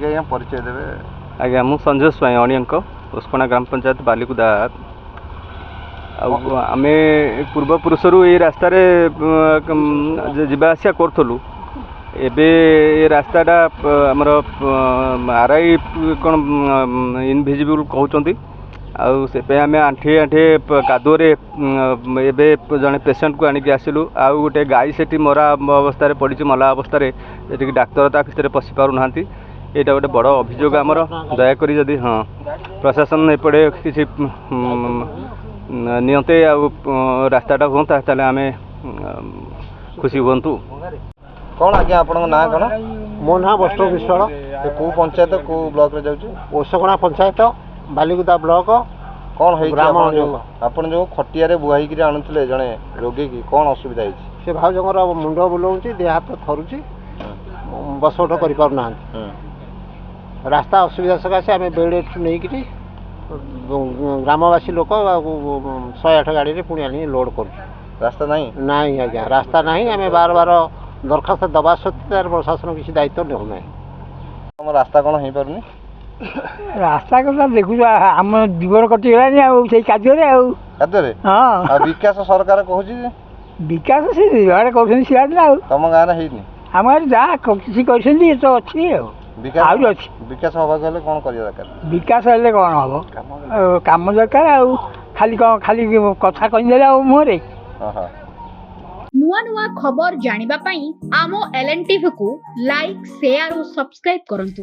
आज्ञा परिचय देवे। आज्ञा मु संजय स्वाई अणियंक उस्कणा ग्राम पंचायत बालिकुदा आमे पूर्व पुरुषरू ये रास्तार जावासिया करूँ एबे ये रास्ताटा आमर आरआई कौन इनभिजिबल कहते आउ आम आंठे आंठे कादुरे एबे जड़े पेसेंट को आणिक आसिलु आउ गोटे गाई से मरा अवस्था पड़ी मला अवस्था ये डाक्तर ता किसी पशि पार ना यहाँ गोटे बड़ अभियोग आमर दयाकोरी जदि हाँ प्रशासन एपटे किसी नियंते रास्ताटा हाँ ताले आम खुशी हूँ। कौन आज्ञा आपण ना कौन? मो ना वैष्णव विश्वाल। कौ पंचायत कौ ब्लॉक रे जाउची? ओसगणा पंचायत बालिकुदा ब्लॉक। कौन आपन जो खटिया रे बुहाई कि आणुले जड़े रोगी की कौन असुविधा है? से भाउजर मुंड बुलाऊँच देह हाथ थरुची बस उठ कर पारना रास्ता असुविधा सकाशे आम बेड नहीं कि ग्रामवासी लोक 108 गाड़ी पुणी आनी लोड कर। रास्ता नहीं नहीं आज्ञा रास्ता नहीं आम बार बार दरखास्त दबा सत्वे प्रशासन किसी दायित्व नेउना। तुम रास्ता कौन हो पारनी? रास्ता कथा देखु आम जीवन कटिगलानी कादुरे हाँ विकास सरकार कहूँ विकास से जुआड़े कर सियाड़े तुम गाँव में आम जहाँ किसी कर तो अच्छी विकास हवा गले कौन कर दरकार? विकास हेल्ले कौन हम कम दरकार खाली कौन खाली कथा कहीदे मुहरे। नुआ नुआ खबर जानिबा पई आमो एलएन टीवी को लाइक शेयर और सब्सक्राइब करंतु।